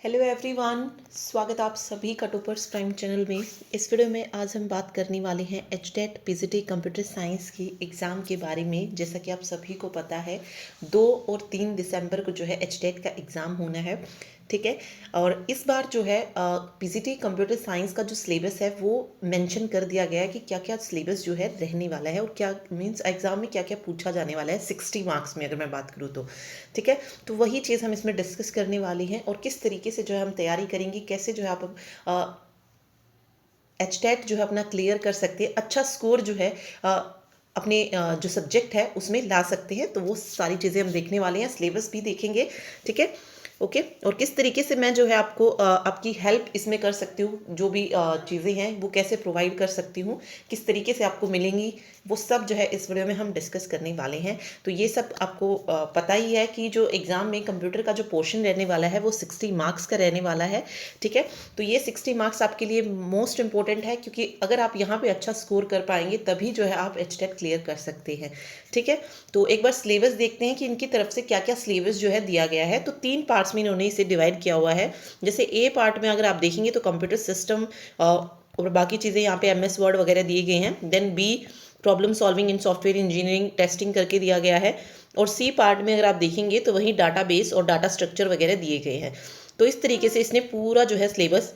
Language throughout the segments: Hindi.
हेलो एवरीवन, स्वागत आप सभी का टॉपर्स प्राइम चैनल में। इस वीडियो में आज हम बात करने वाले हैं एचटेट पीजीटी कंप्यूटर साइंस की एग्ज़ाम के बारे में। जैसा कि आप सभी को पता है 2 और 3 दिसंबर को जो है एचटेट का एग्ज़ाम होना है, ठीक है। और इस बार जो है पीजीटी कंप्यूटर साइंस का जो सिलेबस है वो मेंशन कर दिया गया है कि क्या क्या सिलेबस जो है रहने वाला है और क्या मीन्स एग्ज़ाम में क्या क्या पूछा जाने वाला है 60 मार्क्स में, अगर मैं बात करूँ तो, ठीक है। तो वही चीज़ हम इसमें डिस्कस करने वाली हैं और किस तरीके से जो है हम तैयारी करेंगे, कैसे जो है आप एचटेट जो है अपना क्लियर कर सकते हैं, अच्छा स्कोर जो है अपने जो सब्जेक्ट है उसमें ला सकते हैं। तो वो सारी चीज़ें हम देखने वाले हैं, सिलेबस भी देखेंगे, ठीक है। ओके, और किस तरीके से मैं जो है आपको आपकी हेल्प इसमें कर सकती हूँ, जो भी चीज़ें हैं वो कैसे प्रोवाइड कर सकती हूँ, किस तरीके से आपको मिलेंगी, वो सब जो है इस वीडियो में हम डिस्कस करने वाले हैं। तो ये सब आपको पता ही है कि जो एग्ज़ाम में कंप्यूटर का जो पोर्शन रहने वाला है वो 60 मार्क्स का रहने वाला है, ठीक है। तो ये 60 मार्क्स आपके लिए मोस्ट इंपॉर्टेंट है, क्योंकि अगर आप यहाँ पे अच्छा स्कोर कर पाएंगे तभी जो है आप एचटेट क्लियर कर सकते हैं, ठीक है। तो एक बार सिलेबस देखते हैं कि इनकी तरफ से क्या क्या सिलेबस जो है दिया गया है। तो 3 पार्ट्स में इन्होंने इसे डिवाइड किया हुआ है। जैसे ए पार्ट में अगर आप देखेंगे तो कंप्यूटर सिस्टम और बाकी चीज़ें यहाँ पे एमएस वर्ड वगैरह दिए गए हैं। Then B problem solving in software engineering testing करके दिया गया है। और सी पार्ट में अगर आप देखेंगे तो वहीं डाटाबेस और डाटा स्ट्रक्चर वगैरह दिए गए हैं। तो इस तरीके से इसने पूरा जो है सिलेबस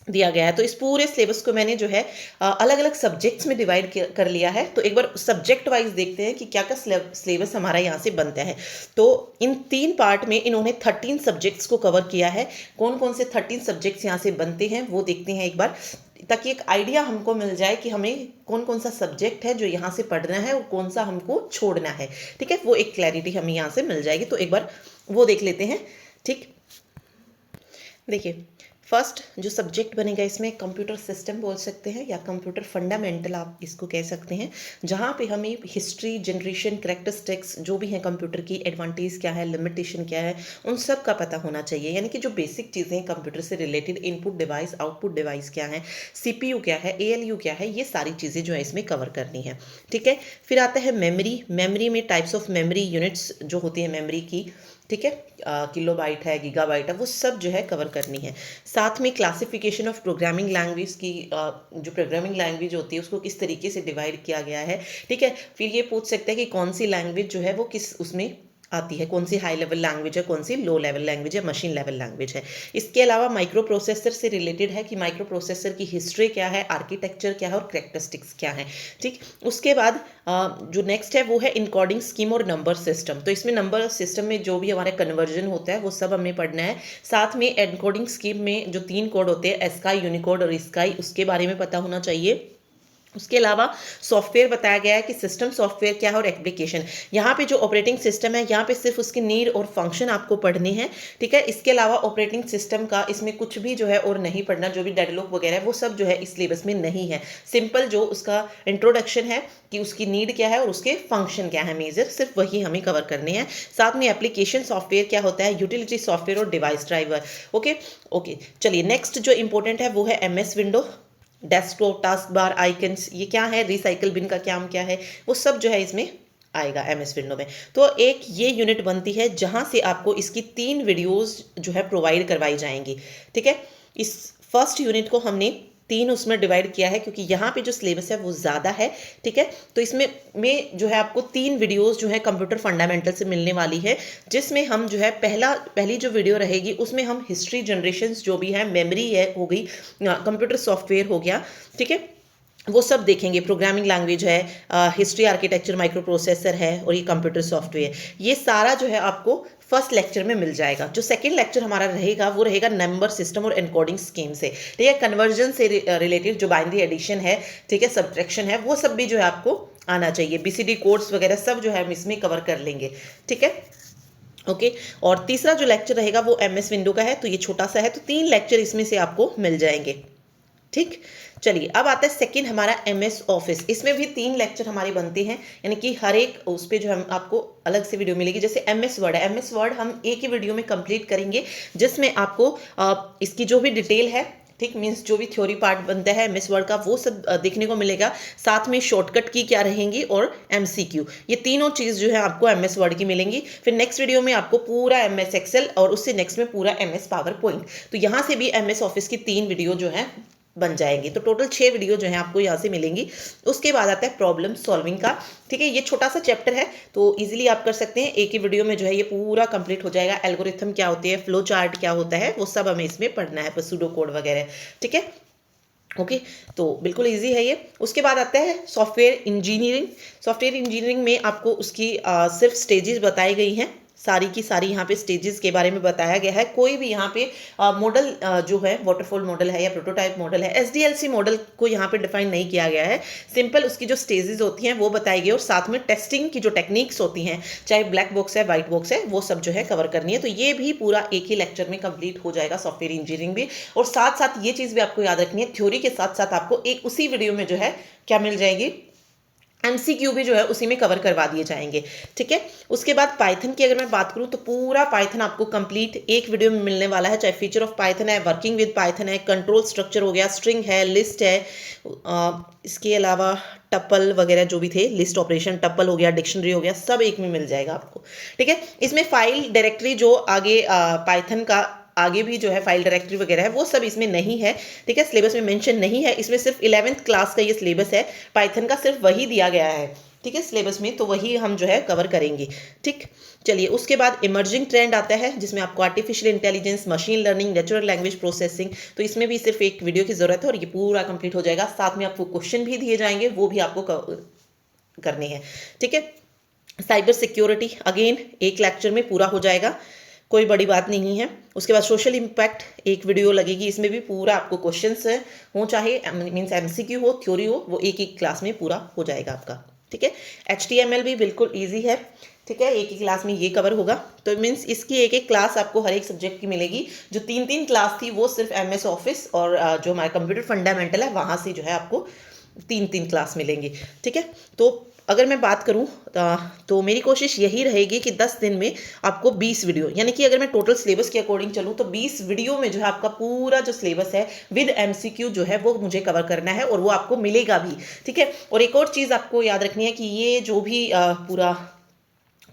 दिया गया है। तो इस पूरे सिलेबस को मैंने जो है अलग अलग सब्जेक्ट्स में डिवाइड कर लिया है। तो एक बार सब्जेक्ट वाइज देखते हैं कि क्या क्या सिलेबस हमारा यहाँ से बनता है। तो इन 3 पार्ट में इन्होंने 13 सब्जेक्ट्स को कवर किया है। कौन कौन से 13 सब्जेक्ट्स यहाँ से बनते हैं वो देखते हैं एक बार, ताकि एक आइडिया हमको मिल जाए कि हमें कौन कौन सा सब्जेक्ट है जो यहाँ से पढ़ना है और कौन सा हमको छोड़ना है, ठीक है। वो एक क्लैरिटी हमें यहाँ से मिल जाएगी। तो एक बार वो देख लेते हैं, ठीक। देखिए, फर्स्ट जो सब्जेक्ट बनेगा इसमें कंप्यूटर सिस्टम बोल सकते हैं या कंप्यूटर फंडामेंटल आप इसको कह सकते हैं, जहाँ पे हमें हिस्ट्री, जनरेशन, कैरेक्टरिस्टिक्स जो भी हैं कंप्यूटर की, एडवांटेज क्या है, लिमिटेशन क्या है, उन सब का पता होना चाहिए। यानी कि जो बेसिक चीज़ें हैं कंप्यूटर से related, input device, output device क्या है, सीपीयू क्या है, एएलयू क्या है, ये सारी चीज़ें जो है इसमें कवर करनी है, ठीक है। फिर आता है मेमोरी। मेमोरी में टाइप्स ऑफ मेमोरी यूनिट्स जो होती है मेमोरी की, ठीक है, किलोबाइट है, गीगाबाइट है, वो सब जो है कवर करनी है। साथ में क्लासिफिकेशन ऑफ प्रोग्रामिंग लैंग्वेज की, जो प्रोग्रामिंग लैंग्वेज होती है उसको किस तरीके से डिवाइड किया गया है, ठीक है। फिर ये पूछ सकते हैं कि कौन सी लैंग्वेज जो है वो किस उसमें आती है, कौन सी हाई लेवल लैंग्वेज है, कौन सी लो लेवल लैंग्वेज है, मशीन लेवल लैंग्वेज है। इसके अलावा माइक्रो प्रोसेसर से रिलेटेड है कि माइक्रो प्रोसेसर की हिस्ट्री क्या है, आर्किटेक्चर क्या है और कैरेक्टरिस्टिक्स क्या है, ठीक। उसके बाद जो नेक्स्ट है वो है इनकोडिंग स्कीम और नंबर सिस्टम। तो इसमें नंबर सिस्टम में जो भी हमारे कन्वर्जन होता है वो सब हमें पढ़ना है। साथ में एनकोडिंग स्कीम में जो 3 कोड होते हैं, एस्काई, यूनिकोड और स्काई, उसके बारे में पता होना चाहिए। उसके अलावा सॉफ्टवेयर बताया गया है कि सिस्टम सॉफ्टवेयर क्या है और एप्लीकेशन। यहाँ पे जो ऑपरेटिंग सिस्टम है यहाँ पे सिर्फ उसकी नीड और फंक्शन आपको पढ़ने हैं, ठीक है। इसके अलावा ऑपरेटिंग सिस्टम का इसमें कुछ भी जो है और नहीं पढ़ना, जो भी डेडलॉक वगैरह है वो सब जो है इस सिलेबस में नहीं है। सिंपल जो उसका इंट्रोडक्शन है कि उसकी नीड क्या है और उसके फंक्शन क्या है मेजर, सिर्फ वही हमें कवर करने हैं। साथ में एप्लीकेशन सॉफ्टवेयर क्या होता है, यूटिलिटी सॉफ्टवेयर और डिवाइस ड्राइवर। ओके ओके, चलिए नेक्स्ट जो इंपॉर्टेंट है वो है MS window, desktop, task bar, icons, ये क्या है, रिसाइकल बिन का काम क्या है, वो सब जो है इसमें आएगा एमएस विंडो में। तो एक ये यूनिट बनती है जहां से आपको इसकी 3 वीडियोस जो है प्रोवाइड करवाई जाएंगी, ठीक है। इस फर्स्ट यूनिट को हमने 3 उसमें डिवाइड किया है क्योंकि यहाँ पे जो सिलेबस है वो ज़्यादा है, ठीक है। तो इसमें जो है आपको 3 वीडियोस जो है कंप्यूटर फंडामेंटल से मिलने वाली है, जिसमें हम जो है पहली जो वीडियो रहेगी उसमें हम हिस्ट्री, जनरेशन्स जो भी है, मेमोरी है हो गई, कंप्यूटर सॉफ्टवेयर हो गया, ठीक है, वो सब देखेंगे। प्रोग्रामिंग लैंग्वेज है, हिस्ट्री, आर्किटेक्चर, माइक्रो प्रोसेसर है और ये कंप्यूटर सॉफ्टवेयर, ये सारा जो है आपको फर्स्ट लेक्चर में मिल जाएगा। जो सेकंड लेक्चर हमारा रहेगा वो रहेगा नंबर सिस्टम और एनकोडिंग स्कीम से, ठीक है। कन्वर्जन से रिलेटेड जो बाइनरी एडिशन है, ठीक है, सब्ट्रैक्शन है, वो सब भी जो है आपको आना चाहिए। बीसीडी कोड्स वगैरह सब जो है हम इसमें कवर कर लेंगे, ठीक है। ओके, और तीसरा जो लेक्चर रहेगा वो एमएस विंडो का है, तो ये छोटा सा है, तो 3 लेक्चर इसमें से आपको मिल जाएंगे, ठीक। चलिए अब आता है सेकंड हमारा एमएस ऑफिस। इसमें भी 3 लेक्चर हमारे बनते हैं, यानी कि हर एक उस पे जो हम आपको अलग से वीडियो मिलेगी। जैसे एमएस वर्ड है, एमएस वर्ड हम एक ही वीडियो में कंप्लीट करेंगे, जिसमें आपको इसकी जो भी डिटेल है, ठीक, मीन्स जो भी थ्योरी पार्ट बनता है एमएस वर्ड का वो सब देखने को मिलेगा। साथ में शॉर्टकट की क्या रहेंगी और एमसीक्यू, ये तीनों चीज़ जो है आपको एमएस वर्ड की मिलेंगी। फिर नेक्स्ट वीडियो में आपको पूरा एमएस एक्सेल और उससे नेक्स्ट में पूरा एमएस पावर पॉइंट। तो यहाँ से भी एमएस ऑफिस की 3 वीडियो जो है बन जाएंगी। तो टोटल 6 वीडियो जो है आपको यहाँ से मिलेंगी। उसके बाद आता है प्रॉब्लम सॉल्विंग का। ठीक है, ये छोटा सा चैप्टर है तो इजीली आप कर सकते हैं, एक ही वीडियो में जो है ये पूरा कंप्लीट हो जाएगा। एल्गोरिथम क्या होती है, फ्लो चार्ट क्या होता है, वो सब हमें इसमें पढ़ना है, सूडो कोड वगैरह। ठीक है, ओके तो बिल्कुल इजी है ये। उसके बाद आता है सॉफ्टवेयर इंजीनियरिंग। सॉफ्टवेयर इंजीनियरिंग में आपको उसकी सिर्फ स्टेजेस बताई गई हैं, सारी की सारी यहाँ पे स्टेजेस के बारे में बताया गया है। कोई भी यहाँ पे मॉडल जो है वाटरफॉल मॉडल है या प्रोटोटाइप मॉडल है, एसडीएलसी मॉडल को यहाँ पे डिफाइन नहीं किया गया है। सिंपल उसकी जो स्टेजेस होती हैं वो बताई गई और साथ में टेस्टिंग की जो टेक्निक्स होती हैं, चाहे ब्लैक बॉक्स है व्हाइट बॉक्स है, वो सब जो है कवर करनी है। तो ये भी पूरा एक ही लेक्चर में कंप्लीट हो जाएगा सॉफ्टवेयर इंजीनियरिंग भी। और साथ साथ ये चीज़ भी आपको याद रखनी है, थ्योरी के साथ साथ आपको एक उसी वीडियो में जो है क्या मिल जाएगी, एमसीक्यू भी जो है उसी में कवर करवा दिए जाएंगे। ठीक है, उसके बाद पाइथन की अगर मैं बात करूं तो पूरा पाइथन आपको कंप्लीट एक वीडियो में मिलने वाला है, चाहे फीचर ऑफ पाइथन है, वर्किंग विद पाइथन है, कंट्रोल स्ट्रक्चर हो गया, स्ट्रिंग है, लिस्ट है, इसके अलावा टपल वगैरह जो भी थे, लिस्ट ऑपरेशन, टपल हो गया, डिक्शनरी हो गया, सब एक में मिल जाएगा आपको। ठीक है, इसमें फाइल डायरेक्टरी जो आगे पाइथन का आगे भी जो है फाइल डायरेक्टरी वगैरह है वो सब इसमें नहीं है। ठीक है, सिलेबस में मेंशन नहीं है, इसमें सिर्फ 11th क्लास का ये सिलेबस है, पाइथन का सिर्फ वही दिया गया है। ठीक है, सिलेबस में तो वही हम जो है कवर करेंगे। ठीक, चलिए उसके बाद इमर्जिंग ट्रेंड आता है जिसमें आपको artificial intelligence, machine learning, natural language processing, तो इसमें भी सिर्फ एक वीडियो की जरूरत है और ये पूरा कंप्लीट हो जाएगा। साथ में आपको क्वेश्चन भी दिए जाएंगे, वो भी आपको करने हैं। ठीक है, साइबर सिक्योरिटी अगेन एक लेक्चर में पूरा हो जाएगा, कोई बड़ी बात नहीं है। उसके बाद सोशल इम्पैक्ट एक वीडियो लगेगी, इसमें भी पूरा आपको क्वेश्चंस हो, चाहे मीन्स एमसीक्यू हो, थ्योरी हो, वो एक एक क्लास में पूरा हो जाएगा आपका। ठीक है, एचटीएमएल भी बिल्कुल इजी है। ठीक है, एक ही क्लास में ये कवर होगा। तो मीन्स इसकी एक एक क्लास आपको हर एक सब्जेक्ट की मिलेगी। जो 3-3 क्लास थी वो सिर्फ एमएस ऑफिस और जो हमारा कंप्यूटर फंडामेंटल है वहाँ से जो है आपको 3-3 क्लास मिलेंगी। ठीक है, तो अगर मैं बात करूं तो मेरी कोशिश यही रहेगी कि 10 दिन में आपको 20 वीडियो, यानी कि अगर मैं टोटल सिलेबस के अकॉर्डिंग चलूं तो 20 वीडियो में जो है आपका पूरा जो सिलेबस है विद एमसीक्यू जो है वो मुझे कवर करना है और वो आपको मिलेगा भी। ठीक है, और एक और चीज़ आपको याद रखनी है कि ये जो भी पूरा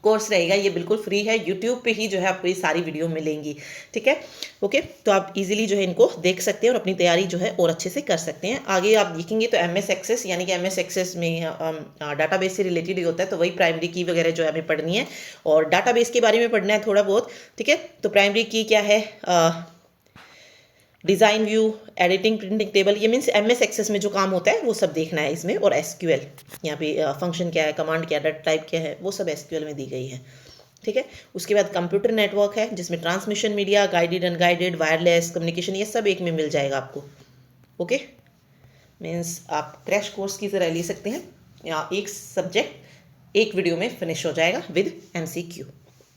कोर्स रहेगा ये बिल्कुल फ्री है, यूट्यूब पे ही जो है आपको ये सारी वीडियो मिलेंगी। ठीक है, ओके, तो आप इजीली जो है इनको देख सकते हैं और अपनी तैयारी जो है और अच्छे से कर सकते हैं। आगे आप देखेंगे तो एमएस एक्सेस, यानी कि एमएस एक्सेस में डाटाबेस से रिलेटेड ही होता है, तो वही प्राइमरी की वगैरह जो है हमें पढ़नी है और डाटाबेस के बारे में पढ़ना है थोड़ा बहुत। ठीक है, तो प्राइमरी की क्या है, design view, editing, printing table, ये मीन्स एमएस एक्सेस में जो काम होता है वो सब देखना है इसमें। और एसक्यूएल, यहाँ पे फंक्शन क्या है, कमांड क्या है, डाटा टाइप क्या है, वो सब एसक्यूएल में दी गई है। ठीक है, उसके बाद कंप्यूटर नेटवर्क है जिसमें transmission, media, guided, unguided, wireless communication, ये सब एक में मिल जाएगा आपको। ओके, मीन्स आप क्रैश कोर्स की तरह ले सकते हैं, या एक सब्जेक्ट एक वीडियो में फिनिश हो जाएगा विद एमसीक्यू।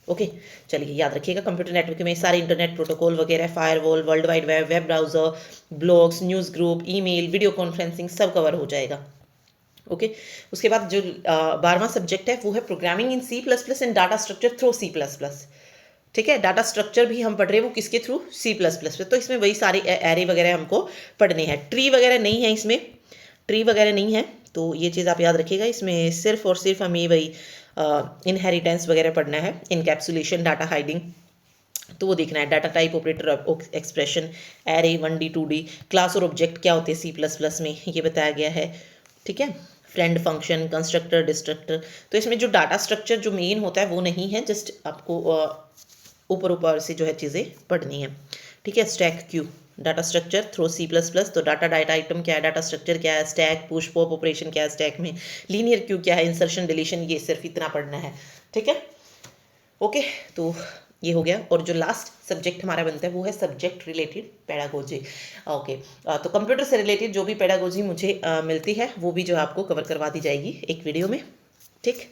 ओके, चलिए याद रखिएगा कंप्यूटर नेटवर्क में सारे इंटरनेट प्रोटोकॉल वगैरह, firewall, world wide web, web browser, blogs, news group, email, video conferencing, सब कवर हो जाएगा। ओके, उसके बाद जो 12वां सब्जेक्ट है वो है programming in C++ and data structure through C++। ठीक है, डाटा स्ट्रक्चर भी हम पढ़ रहे हैं वो किसके थ्रू, C++ पे, तो इसमें वही सारे एरे वगैरह हमको पढ़ने हैं। ट्री वगैरह नहीं है इसमें, ट्री वगैरह नहीं है, तो ये चीज़ आप याद रखिएगा। इसमें सिर्फ और सिर्फ हमें वही इनहेरिटेंस वगैरह पढ़ना है, इनकैप्सुलेशन, डाटा हाइडिंग, तो वो देखना है। Data type, operator, expression, array, 1D 2D, class और ऑब्जेक्ट क्या होते हैं C++ में ये बताया गया है। ठीक है, फ्रेंड फंक्शन, कंस्ट्रक्टर, डिस्ट्रक्टर, तो इसमें जो डाटा स्ट्रक्चर जो मेन होता है वो नहीं है, जस्ट आपको ऊपर ऊपर से जो है चीज़ें पढ़नी है। ठीक है, stack queue, data structure through C++, तो डाटा आइटम क्या है, डाटा स्ट्रक्चर क्या है, स्टैक, पुश, पॉप ऑपरेशन क्या है स्टैक में, लीनियर क्यू क्या है, इंसर्शन, डिलीशन, ये सिर्फ इतना पढ़ना है। ठीक है, ओके, तो ये हो गया। और जो लास्ट सब्जेक्ट हमारा बनता है वो है सब्जेक्ट रिलेटेड पेडागोजी। ओके, तो कंप्यूटर से रिलेटेड जो भी पेडागोजी मुझे मिलती है वो भी जो आपको कवर करवा दी जाएगी एक वीडियो में। ठीक,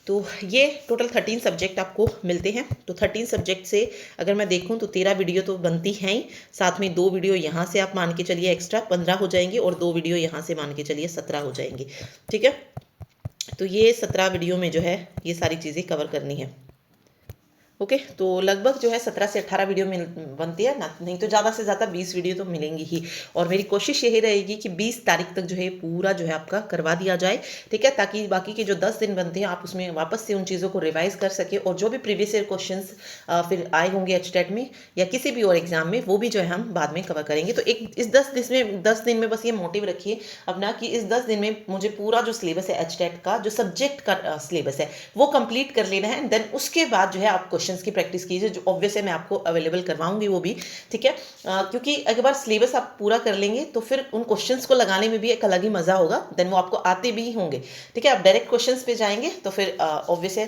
तो ये टोटल 13 सब्जेक्ट आपको मिलते हैं। तो 13 सब्जेक्ट से अगर मैं देखूं तो 13 वीडियो तो बनती हैं ही, साथ में 2 वीडियो यहाँ से आप मान के चलिए एक्स्ट्रा 15 हो जाएंगे और 2 वीडियो यहाँ से मान के चलिए 17 हो जाएंगे। ठीक है, तो ये 17 वीडियो में जो है ये सारी चीज़ें कवर करनी है। ओके, तो लगभग जो है 17 से 18 वीडियो मिल बनती है ना, नहीं तो ज़्यादा से ज़्यादा 20 वीडियो तो मिलेंगी ही। और मेरी कोशिश यही रहेगी कि 20 तारीख तक जो है पूरा जो है आपका करवा दिया जाए, ठीक है, ताकि बाकी के जो 10 दिन बनते हैं आप उसमें वापस से उन चीज़ों को रिवाइज कर सके, और जो भी प्रीवियस ईयर क्वेश्चन फिर आए होंगे एचटेट में या किसी भी और एग्जाम में, वो भी जो है हम बाद में कवर करेंगे। तो एक इस 10 दिन में बस ये मोटिव रखिए अपना कि इस 10 दिन में मुझे पूरा जो सिलेबस है एचटेट का, जो सब्जेक्ट का सिलेबस है वो कंप्लीट कर लेना है। देन उसके बाद जो है आप क्वेश्चंस की प्रैक्टिस कीजिए, जो ऑब्वियस है मैं आपको अवेलेबल करवाऊंगी वो भी, ठीक है। क्योंकि एक बार सिलेबस आप पूरा कर लेंगे तो फिर उन क्वेश्चंस को लगाने में भी एक अलग ही मजा होगा, देन वो आपको आते भी होंगे, ठीक है। आप डायरेक्ट क्वेश्चंस पे जाएंगे तो फिर ऑब्वियस है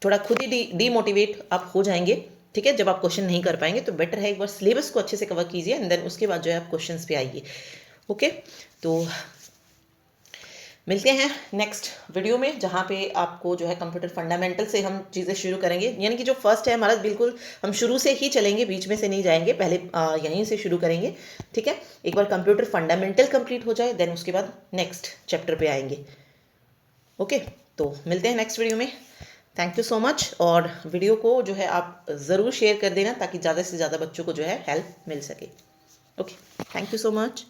थोड़ा खुद ही डीमोटिवेट आप हो जाएंगे, ठीक है। जब आप क्वेश्चन नहीं कर पाएंगे तो बेटर है एक बार सिलेबस को अच्छे से कवर कीजिए, एंड देन उसके बाद जो है आप क्वेश्चंस पे आइए। ओके, तो मिलते हैं नेक्स्ट वीडियो में, जहाँ पे आपको जो है कंप्यूटर फंडामेंटल से हम चीज़ें शुरू करेंगे। यानी कि जो फर्स्ट है हमारा, बिल्कुल हम शुरू से ही चलेंगे, बीच में से नहीं जाएंगे, पहले यहीं से शुरू करेंगे, ठीक है। एक बार कंप्यूटर फंडामेंटल कंप्लीट हो जाए, देन उसके बाद नेक्स्ट चैप्टर पे आएंगे। ओके, तो मिलते हैं नेक्स्ट वीडियो में। थैंक यू सो मच, और वीडियो को जो है आप ज़रूर शेयर कर देना ताकि ज़्यादा से ज़्यादा बच्चों को जो है हेल्प मिल सके। Okay, thank you so much.